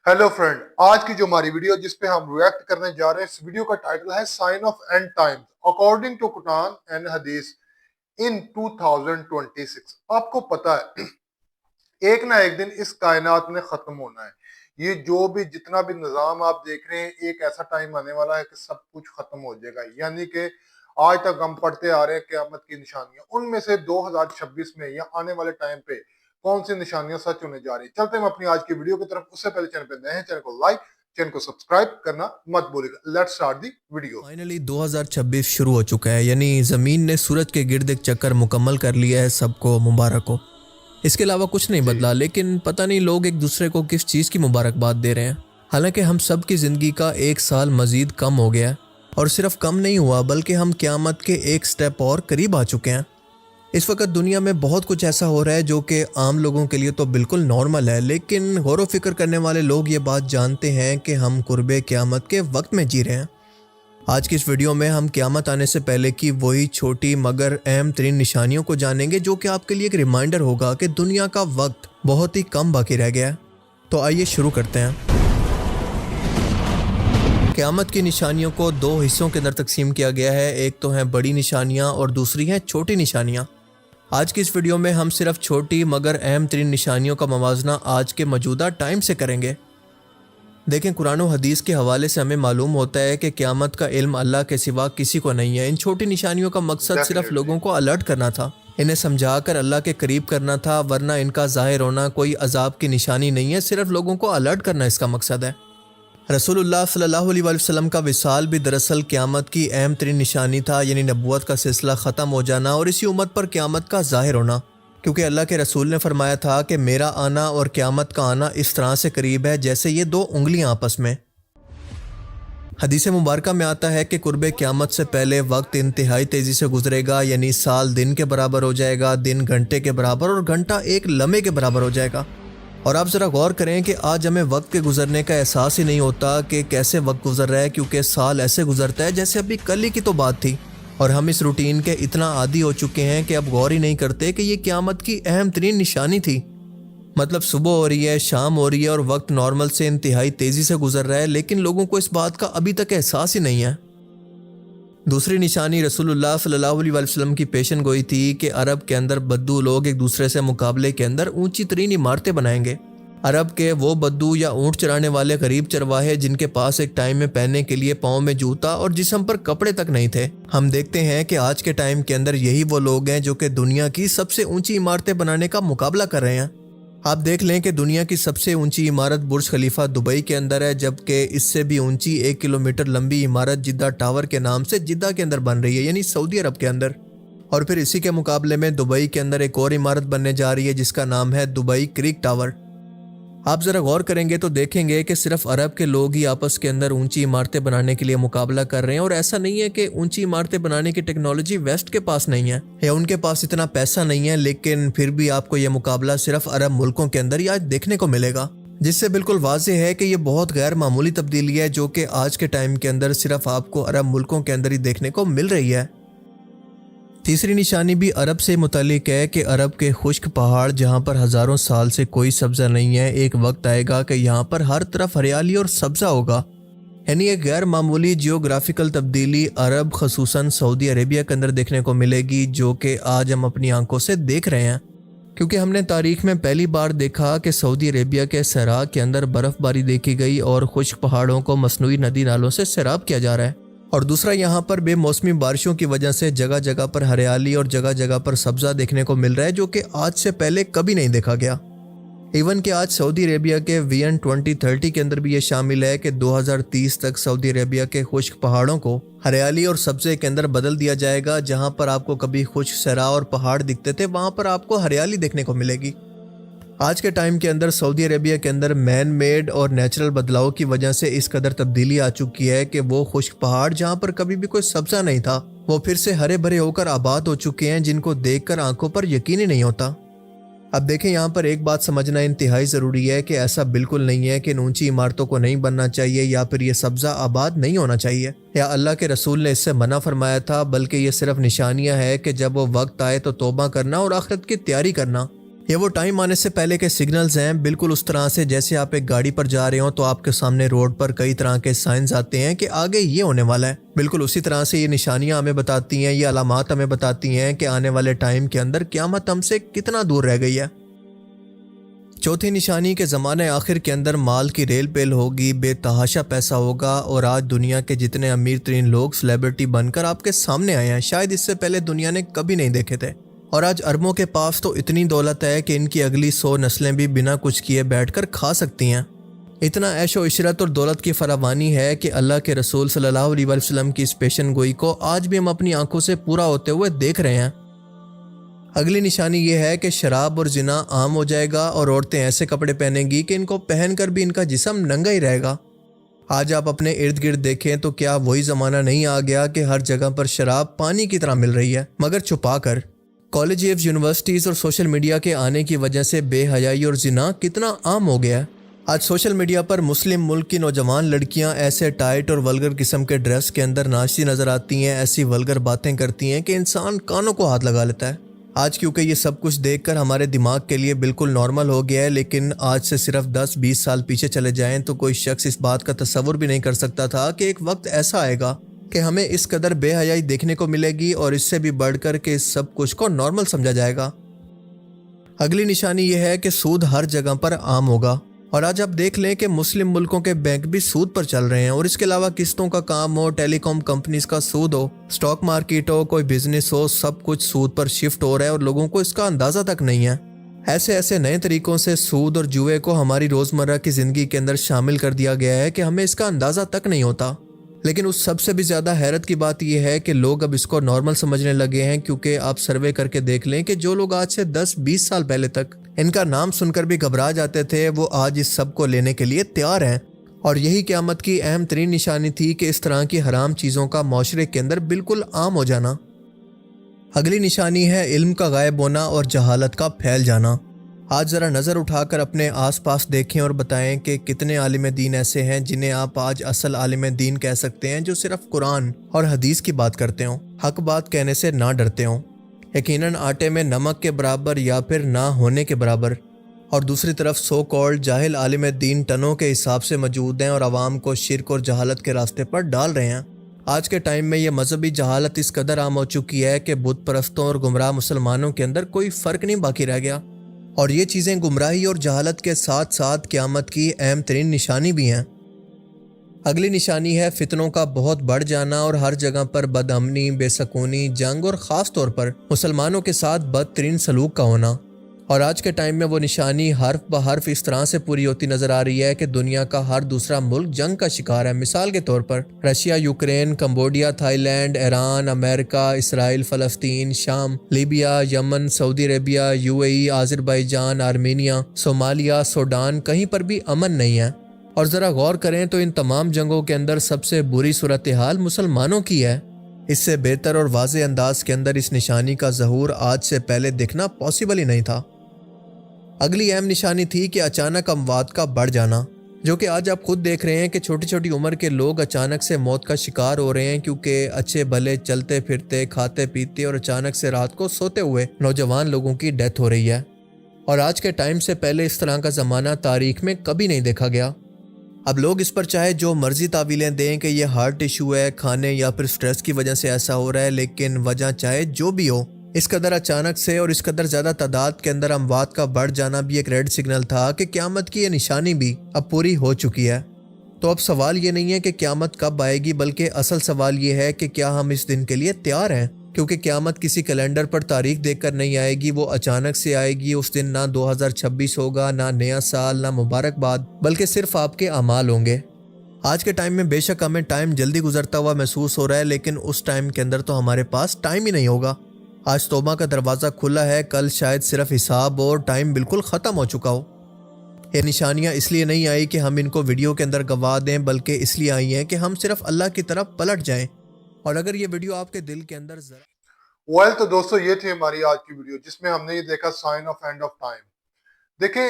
Hello friend, आज की जो हमारी वीडियो जिस पे हम रिएक्ट करने जा रहे हैं, इस वीडियो का टाइटल है sign of end times according to Quran and Hadith in 2026। आपको पता है एक ना एक दिन इस कायनात ने खत्म होना है। ये जो भी जितना भी निजाम आप देख रहे हैं, एक ऐसा टाइम आने वाला है कि सब कुछ खत्म हो जाएगा। यानी कि आज तक हम पढ़ते आ रहे हैं क़यामत की निशानियां, उनमें से 2026 में या आने वाले टाइम पे कौन सी निशानियां सच होने जा रही है। चलते हैं अपनी आज की वीडियो की तरफ। उससे पहले चैनल पे नए हैं, चैनल को लाइक, चैनल को सब्सक्राइब करना मत भूलिएगा। Let's start the video. Finally 2026 शुरू हो चुका है, यानी ज़मीन ने सूरज के गिर्द एक चक्कर मुकम्मल कर लिया है। सबको मुबारक हो। इसके अलावा कुछ नहीं बदला, लेकिन पता नहीं लोग एक दूसरे को किस चीज़ की मुबारकबाद दे रहे हैं। हालांकि हम सब की ज़िंदगी का एक साल मज़ीद कम हो गया है, और सिर्फ कम नहीं हुआ बल्कि हम क़यामत के एक स्टेप और करीब आ चुके हैं। इस वक्त दुनिया में बहुत कुछ ऐसा हो रहा है जो कि आम लोगों के लिए तो बिल्कुल नॉर्मल है, लेकिन गौर व फिक्र करने वाले लोग ये बात जानते हैं कि हम कुर्बे क़यामत के वक्त में जी रहे हैं। आज की इस वीडियो में हम क़यामत आने से पहले की वही छोटी मगर अहम तरीन निशानियों को जानेंगे, जो कि आपके लिए एक रिमाइंडर होगा कि दुनिया का वक्त बहुत ही कम बाकी रह गया है। तो आइए शुरू करते हैं। क़यामत की निशानियों को दो हिस्सों के अंदर तकसीम किया गया है। एक तो हैं बड़ी निशानियां और दूसरी हैं छोटी निशानियां। आज की इस वीडियो में हम सिर्फ छोटी मगर अहम तरीन निशानियों का मवाजना आज के मौजूदा टाइम से करेंगे। देखें, कुरान और हदीस के हवाले से हमें मालूम होता है कि क़यामत का इल्म अल्लाह के सिवा किसी को नहीं है। इन छोटी निशानियों का मकसद सिर्फ लोगों को अलर्ट करना था, इन्हें समझा कर अल्लाह के करीब करना था, वरना इनका ज़ाहिर होना कोई अजाब की निशानी नहीं है, सिर्फ लोगों को अलर्ट करना इसका मकसद है। रसूलुल्लाह सल्लल्लाहु अलैहि वसल्लम का विसाल भी दरअसल क़यामत की अहम तरीन निशानी था, यानी नबूवत का सिलसिला ख़त्म हो जाना और इसी उम्मत पर क़यामत का ज़ाहिर होना। क्योंकि अल्लाह के रसूल ने फरमाया था कि मेरा आना और क़यामत का आना इस तरह से करीब है जैसे ये दो उंगलियां आपस में। हदीस मुबारका में आता है कि कुर्बे क़यामत से पहले वक्त इंतहाई तेज़ी से गुजरेगा, यानी साल दिन के बराबर हो जाएगा, दिन घंटे के बराबर और घंटा एक लम्हे के बराबर हो जाएगा। और आप ज़रा गौर करें कि आज हमें वक्त के गुजरने का एहसास ही नहीं होता कि कैसे वक्त गुजर रहा है, क्योंकि साल ऐसे गुजरता है जैसे अभी कल ही की तो बात थी, और हम इस रूटीन के इतना आदी हो चुके हैं कि अब गौर ही नहीं करते कि ये क़यामत की अहम तरीन निशानी थी। मतलब सुबह हो रही है, शाम हो रही है और वक्त नॉर्मल से इंतहाई तेज़ी से गुजर रहा है, लेकिन लोगों को इस बात का अभी तक एहसास ही नहीं है। दूसरी निशानी रसूलुल्लाह सल्लल्लाहु अलैहि वसल्लम की पेशन गोई थी कि अरब के अंदर बद्दू लोग एक दूसरे से मुकाबले के अंदर ऊंची तरीन इमारतें बनाएंगे। अरब के वो बद्दू या ऊँट चराने वाले गरीब चरवाहे जिनके पास एक टाइम में पहनने के लिए पाँव में जूता और जिस्म पर कपड़े तक नहीं थे। हम देखते हैं कि आज के टाइम के अंदर यही वो लोग हैं जो कि दुनिया की सबसे ऊंची इमारतें बनाने का मुकाबला कर रहे हैं। आप देख लें कि दुनिया की सबसे ऊंची इमारत बुर्ज खलीफा दुबई के अंदर है, जबकि इससे भी ऊंची 1 किलोमीटर लंबी इमारत जिद्दा टावर के नाम से जिद्दा के अंदर बन रही है, यानी सऊदी अरब के अंदर। और फिर इसी के मुकाबले में दुबई के अंदर एक और इमारत बनने जा रही है जिसका नाम है दुबई क्रिक टावर। आप ज़रा गौर करेंगे तो देखेंगे कि सिर्फ अरब के लोग ही आपस के अंदर ऊंची इमारतें बनाने के लिए मुकाबला कर रहे हैं। और ऐसा नहीं है कि ऊंची इमारतें बनाने की टेक्नोलॉजी वेस्ट के पास नहीं है या उनके पास इतना पैसा नहीं है, लेकिन फिर भी आपको यह मुकाबला सिर्फ अरब मुल्कों के अंदर ही आज देखने को मिलेगा, जिससे बिल्कुल वाज़ेह है कि ये बहुत गैर मामूली तब्दीली है जो कि आज के टाइम के अंदर सिर्फ आपको अरब मुल्कों के अंदर ही देखने को मिल रही है। तीसरी निशानी भी अरब से मुतालिक है कि अरब के खुश्क पहाड़ जहाँ पर हज़ारों साल से कोई सब्ज़ा नहीं है, एक वक्त आएगा कि यहाँ पर हर तरफ हरियाली और सब्ज़ा होगा। यानी एक गैर मामूली जियोग्राफिकल तब्दीली अरब खसूसन सऊदी अरेबिया के अंदर देखने को मिलेगी, जो कि आज हम अपनी आंखों से देख रहे हैं। क्योंकि हमने तारीख में पहली बार देखा कि सऊदी अरेबिया के सैराब के अंदर बर्फ़बारी देखी गई और खुश्क पहाड़ों को मसनूई नदी नालों से सैराब किया जा रहा है। और दूसरा, यहाँ पर बेमौसमी बारिशों की वजह से जगह जगह पर हरियाली और जगह जगह पर सब्ज़ा देखने को मिल रहा है, जो कि आज से पहले कभी नहीं देखा गया। इवन कि आज सऊदी अरेबिया के विजन 2030 के अंदर भी ये शामिल है कि 2030 तक सऊदी अरेबिया के खुश्क पहाड़ों को हरियाली और सब्ज़े के अंदर बदल दिया जाएगा। जहाँ पर आपको कभी खुश्क सहरा और पहाड़ दिखते थे, वहाँ पर आपको हरियाली देखने को मिलेगी। आज के टाइम के अंदर सऊदी अरेबिया के अंदर मैन मेड और नेचुरल बदलाव की वजह से इस कदर तब्दीली आ चुकी है कि वो खुश्क पहाड़ जहाँ पर कभी भी कोई सब्ज़ा नहीं था, वो फिर से हरे भरे होकर आबाद हो चुके हैं, जिनको देखकर आंखों पर यकीन ही नहीं होता। अब देखें, यहाँ पर एक बात समझना इंतहाई ज़रूरी है कि ऐसा बिल्कुल नहीं है कि इन ऊंची इमारतों को नहीं बनना चाहिए या फिर ये सब्ज़ा आबाद नहीं होना चाहिए या अल्लाह के रसूल ने इससे मना फरमाया था, बल्कि ये सिर्फ निशानियाँ है कि जब वो वक्त आए तो तौबा करना और आखिरत की तैयारी करना। یہ وہ ٹائم آنے سے پہلے کے سگنلز ہیں، بالکل اس طرح سے جیسے آپ ایک گاڑی پر جا رہے ہوں تو آپ کے سامنے روڈ پر کئی طرح کے سائنز آتے ہیں کہ آگے یہ ہونے والا ہے۔ بالکل اسی طرح سے یہ نشانیاں ہمیں بتاتی ہیں، یہ علامات ہمیں بتاتی ہیں کہ آنے والے ٹائم کے اندر قیامت ہم سے کتنا دور رہ گئی ہے۔ چوتھی نشانی کے زمانے آخر کے اندر مال کی ریل پیل ہوگی، بے تحاشا پیسہ ہوگا، اور آج دنیا کے جتنے امیر ترین لوگ سیلیبریٹی بن کر آپ کے سامنے آئے ہیں، شاید اس سے پہلے دنیا نے کبھی نہیں دیکھے تھے۔ اور آج اربوں کے پاس تو اتنی دولت ہے کہ ان کی اگلی 100 نسلیں بھی بنا کچھ کیے بیٹھ کر کھا سکتی ہیں۔ اتنا عیش و عشرت اور دولت کی فراوانی ہے کہ اللہ کے رسول صلی اللہ علیہ وسلم کی اس پیشن گوئی کو آج بھی ہم اپنی آنکھوں سے پورا ہوتے ہوئے دیکھ رہے ہیں۔ اگلی نشانی یہ ہے کہ شراب اور زنا عام ہو جائے گا اور عورتیں ایسے کپڑے پہنیں گی کہ ان کو پہن کر بھی ان کا جسم ننگا ہی رہے گا۔ آج آپ اپنے ارد گرد دیکھیں تو کیا وہی زمانہ نہیں آ گیا کہ ہر جگہ پر شراب پانی کی طرح مل رہی ہے مگر چھپا کر؟ کالجز، یونیورسٹیز اور سوشل میڈیا کے آنے کی وجہ سے بے حیائی اور زنا کتنا عام ہو گیا ہے۔ آج سوشل میڈیا پر مسلم ملک کی نوجوان لڑکیاں ایسے ٹائٹ اور ولگر قسم کے ڈریس کے اندر ناچتی نظر آتی ہیں، ایسی ولگر باتیں کرتی ہیں کہ انسان کانوں کو ہاتھ لگا لیتا ہے۔ آج کیونکہ یہ سب کچھ دیکھ کر ہمارے دماغ کے لیے بالکل نارمل ہو گیا ہے، لیکن آج سے صرف 10-20 سال پیچھے چلے جائیں تو کوئی شخص اس بات کا تصور بھی نہیں کر سکتا تھا کہ ایک وقت ایسا آئے گا کہ ہمیں اس قدر بے حیائی دیکھنے کو ملے گی اور اس سے بھی بڑھ کر کہ اس سب کچھ کو نارمل سمجھا جائے گا۔ اگلی نشانی یہ ہے کہ سود ہر جگہ پر عام ہوگا، اور آج آپ دیکھ لیں کہ مسلم ملکوں کے بینک بھی سود پر چل رہے ہیں، اور اس کے علاوہ قسطوں کا کام ہو، ٹیلی کام کمپنیز کا سود ہو، سٹاک مارکیٹ ہو، کوئی بزنس ہو، سب کچھ سود پر شفٹ ہو رہا ہے اور لوگوں کو اس کا اندازہ تک نہیں ہے۔ ایسے نئے طریقوں سے سود اور جوئے کو ہماری روزمرہ کی زندگی کے اندر شامل کر دیا گیا ہے کہ ہمیں اس کا اندازہ تک نہیں ہوتا۔ لیکن اس سب سے بھی زیادہ حیرت کی بات یہ ہے کہ لوگ اب اس کو نارمل سمجھنے لگے ہیں، کیونکہ آپ سروے کر کے دیکھ لیں کہ جو لوگ آج سے 10-20 سال پہلے تک ان کا نام سن کر بھی گھبرا جاتے تھے، وہ آج اس سب کو لینے کے لیے تیار ہیں۔ اور یہی قیامت کی اہم ترین نشانی تھی کہ اس طرح کی حرام چیزوں کا معاشرے کے اندر بالکل عام ہو جانا۔ اگلی نشانی ہے علم کا غائب ہونا اور جہالت کا پھیل جانا۔ آج ذرا نظر اٹھا کر اپنے آس پاس دیکھیں اور بتائیں کہ کتنے عالم دین ایسے ہیں جنہیں آپ آج اصل عالم دین کہہ سکتے ہیں، جو صرف قرآن اور حدیث کی بات کرتے ہوں، حق بات کہنے سے نہ ڈرتے ہوں، یقیناً آٹے میں نمک کے برابر یا پھر نہ ہونے کے برابر۔ اور دوسری طرف سو کالڈ جاہل عالم دین ٹنوں کے حساب سے موجود ہیں اور عوام کو شرک اور جہالت کے راستے پر ڈال رہے ہیں۔ آج کے ٹائم میں یہ مذہبی جہالت اس قدر عام ہو چکی ہے کہ بت پرستوں اور گمراہ مسلمانوں کے اندر کوئی فرق نہیں باقی رہ گیا، اور یہ چیزیں گمراہی اور جہالت کے ساتھ ساتھ قیامت کی اہم ترین نشانی بھی ہیں۔ اگلی نشانی ہے فتنوں کا بہت بڑھ جانا اور ہر جگہ پر بد امنی، بے سکونی، جنگ اور خاص طور پر مسلمانوں کے ساتھ بدترین سلوک کا ہونا۔ اور آج کے ٹائم میں وہ نشانی حرف بحرف اس طرح سے پوری ہوتی نظر آ رہی ہے کہ دنیا کا ہر دوسرا ملک جنگ کا شکار ہے۔ مثال کے طور پر Russia, Ukraine, Cambodia, Thailand, Iran, America, Israel, فلسطین، شام، لیبیا، یمن، سعودی عربیہ، UAE، Azerbaijan, Armenia, Somalia, Sudan, کہیں پر بھی امن نہیں ہے۔ اور ذرا غور کریں تو ان تمام جنگوں کے اندر سب سے بری صورتحال مسلمانوں کی ہے۔ اس سے بہتر اور واضح انداز کے اندر اس نشانی کا ظہور آج سے پہلے دکھنا پاسبل ہی نہیں تھا۔ اگلی اہم نشانی تھی کہ اچانک اموات کا بڑھ جانا، جو کہ آج آپ خود دیکھ رہے ہیں کہ چھوٹی چھوٹی عمر کے لوگ اچانک سے موت کا شکار ہو رہے ہیں، کیونکہ اچھے بھلے چلتے پھرتے، کھاتے پیتے اور اچانک سے رات کو سوتے ہوئے نوجوان لوگوں کی ڈیتھ ہو رہی ہے۔ اور آج کے ٹائم سے پہلے اس طرح کا زمانہ تاریخ میں کبھی نہیں دیکھا گیا۔ اب لوگ اس پر چاہے جو مرضی تعویلیں دیں کہ یہ ہارٹ ایشو ہے، کھانے یا پھر سٹریس کی وجہ سے ایسا ہو رہا ہے، لیکن وجہ چاہے جو بھی ہو، اس قدر اچانک سے اور اس قدر زیادہ تعداد کے اندر اموات کا بڑھ جانا بھی ایک ریڈ سگنل تھا کہ قیامت کی یہ نشانی بھی اب پوری ہو چکی ہے۔ تو اب سوال یہ نہیں ہے کہ قیامت کب آئے گی، بلکہ اصل سوال یہ ہے کہ کیا ہم اس دن کے لیے تیار ہیں، کیونکہ قیامت کسی کیلنڈر پر تاریخ دیکھ کر نہیں آئے گی، وہ اچانک سے آئے گی۔ اس دن نہ 2026 ہوگا، نہ نیا سال، نہ مبارکباد، بلکہ صرف آپ کے اعمال ہوں گے۔ آج کے ٹائم میں بے شک ہمیں ٹائم جلدی گزرتا ہوا محسوس ہو رہا ہے، لیکن اس ٹائم کے اندر تو ہمارے پاس ٹائم ہی نہیں ہوگا۔ آج توبہ کا دروازہ کھلا ہے، کل شاید صرف حساب اور ٹائم بالکل ختم ہو چکا ہو۔ یہ نشانیاں اس لیے نہیں آئی کہ ہم ان کو ویڈیو کے اندر گوا دیں، بلکہ اس لیے آئی ہیں کہ ہم صرف اللہ کی طرف پلٹ جائیں۔ اور اگر یہ ویڈیو آپ کے دل کے اندر ویل تو دوستو یہ تھی ہماری آج کی ویڈیو، جس میں ہم نے یہ دیکھا sign of end of time. دیکھیں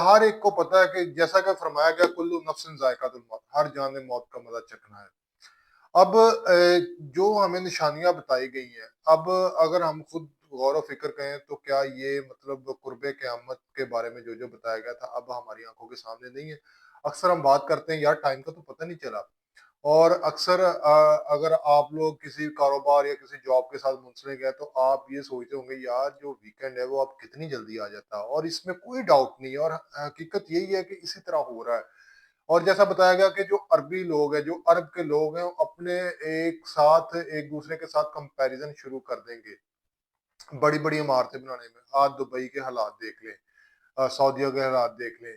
ہر ایک کو پتا ہے کہ جیسا کہ فرمایا گیا کلو نفس ذائقۃ الموت، ہر جان نے موت کا مزہ چکھنا ہے۔ اب جو ہمیں نشانیاں بتائی گئی ہیں، اب اگر ہم خود गौर व फिक्र करें तो क्या ये मतलब कुर्बे क़यामत के बारे में जो बताया गया था अब हमारी आंखों के सामने नहीं है। अक्सर हम बात करते हैं यार टाइम का तो पता नहीं चला। और अक्सर अगर आप लोग किसी कारोबार या किसी जॉब के साथ मुंसलिक है तो आप ये सोचते होंगे यार जो वीकेंड है वो अब कितनी जल्दी आ जाता है, और इसमें कोई डाउट नहीं है और हकीकत यही है कि इसी तरह हो रहा है। और जैसा बताया गया कि जो अरबी लोग हैं, जो अरब के लोग हैं, वो अपने एक साथ एक दूसरे के साथ कंपैरिजन शुरू कर देंगे बड़ी बड़ी इमारतें बनाने में। आज दुबई के हालात देख लें, सऊदीया के हालात देख लें,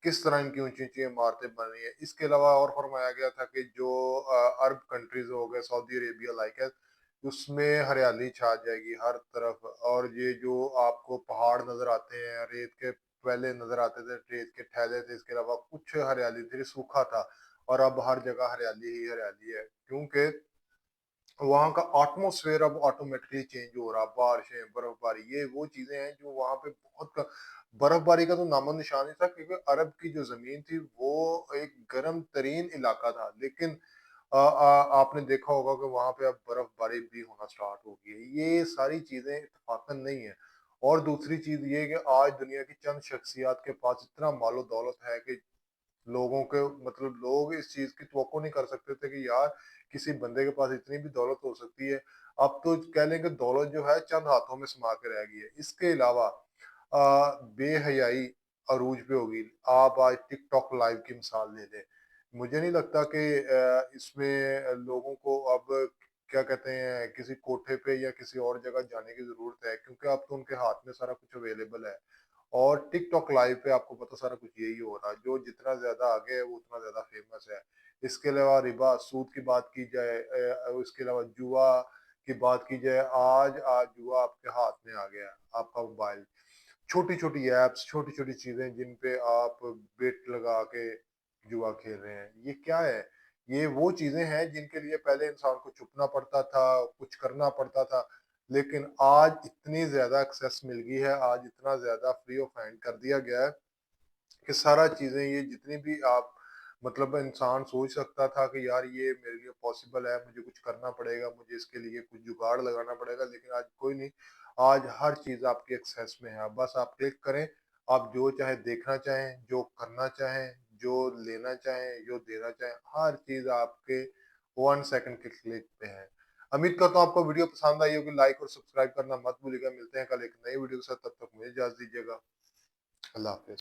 किस तरह इनकी ऊंची-ऊंची इमारतें बन रही हैं। इसके अलावा और फरमाया गया था कि जो अरब कंट्रीज़ हो गए, सऊदी अरेबिया लाइक है, उसमें हरियाली छा जाएगी हर तरफ, और ये जो आपको पहाड़ नज़र आते हैं, रेत के पहले नज़र आते थे, रेत के ठेले थे, इसके अलावा कुछ हरियाली थी, सूखा था, और अब हर जगह हरियाली ही हरियाली है। क्योंकि वहाँ का एटमॉस्फेयर अब ऑटोमेटिकली चेंज हो रहा, बारिशें, बर्फबारी, ये वो चीजें हैं जो वहाँ पे बहुत बर्फबारी का तो नामो निशान नहीं था, क्योंकि अरब की जो जमीन थी वो एक गर्म तरीन इलाका था। लेकिन आपने देखा होगा कि वहाँ पे अब बर्फबारी भी होना स्टार्ट हो गई है। ये सारी चीजें इत्तेफाकन नहीं है। और दूसरी चीज ये है कि आज दुनिया की चंद शख्सियात के पास इतना मालो दौलत है कि लोगों के मतलब लोग इस चीज की तवक्को नहीं कर सकते थे कि यार किसी बंदे के पास इतनी भी दौलत हो सकती है। अब तो कह लें कि दौलत जो है चंद हाथों में समा के रह गई है। इसके अलावा बेहयाई अरूज पे होगी। आप आज टिकटॉक लाइव की मिसाल ले लें। मुझे नहीं लगता कि इसमें लोगों को अब क्या कहते हैं किसी कोठे पे या किसी और जगह जाने की जरूरत है, क्योंकि अब तो उनके हाथ में सारा कुछ अवेलेबल है। और टिकटॉक लाइव पे आपको पता सारा कुछ यही हो रहा है, जो जितना ज्यादा आगे है वो उतना ज्यादा फेमस है। इसके अलावा रिबा सूद की बात की जाए, इसके अलावा जुआ की बात की जाए, आज आज जुआ आपके हाथ में आ गया है, आपका मोबाइल। छोटी छोटी एप्स, छोटी छोटी चीजें जिन पे आप बेट लगा के जुआ खेल रहे हैं, ये क्या है? ये वो चीजें हैं जिनके लिए पहले इंसान को छुपना पड़ता था, कुछ करना पड़ता था। लेकिन आज इतनी ज्यादा एक्सेस मिल गई है, आज इतना ज्यादा फ्री ऑफ हैंड कर दिया गया है कि सारा चीजें ये जितनी भी आप मतलब इंसान सोच सकता था कि यार ये मेरे लिए पॉसिबल है, मुझे कुछ करना पड़ेगा, मुझे इसके लिए कुछ जुगाड़ लगाना पड़ेगा, लेकिन आज कोई नहीं। आज हर चीज आपके एक्सेस में है, बस आप क्लिक करें। आप जो चाहे देखना चाहें, जो करना चाहें, जो लेना चाहें, जो देना चाहें, हर चीज आपके 1 सेकंड के क्लिक पे है। उम्मीद करता हूँ आपको वीडियो पसंद आई होगी। लाइक और सब्सक्राइब करना मत भूलिएगा। मिलते हैं कल एक नई वीडियो के साथ, तब तक मुझे इजाजत दीजिएगा। अल्लाह हाफिज।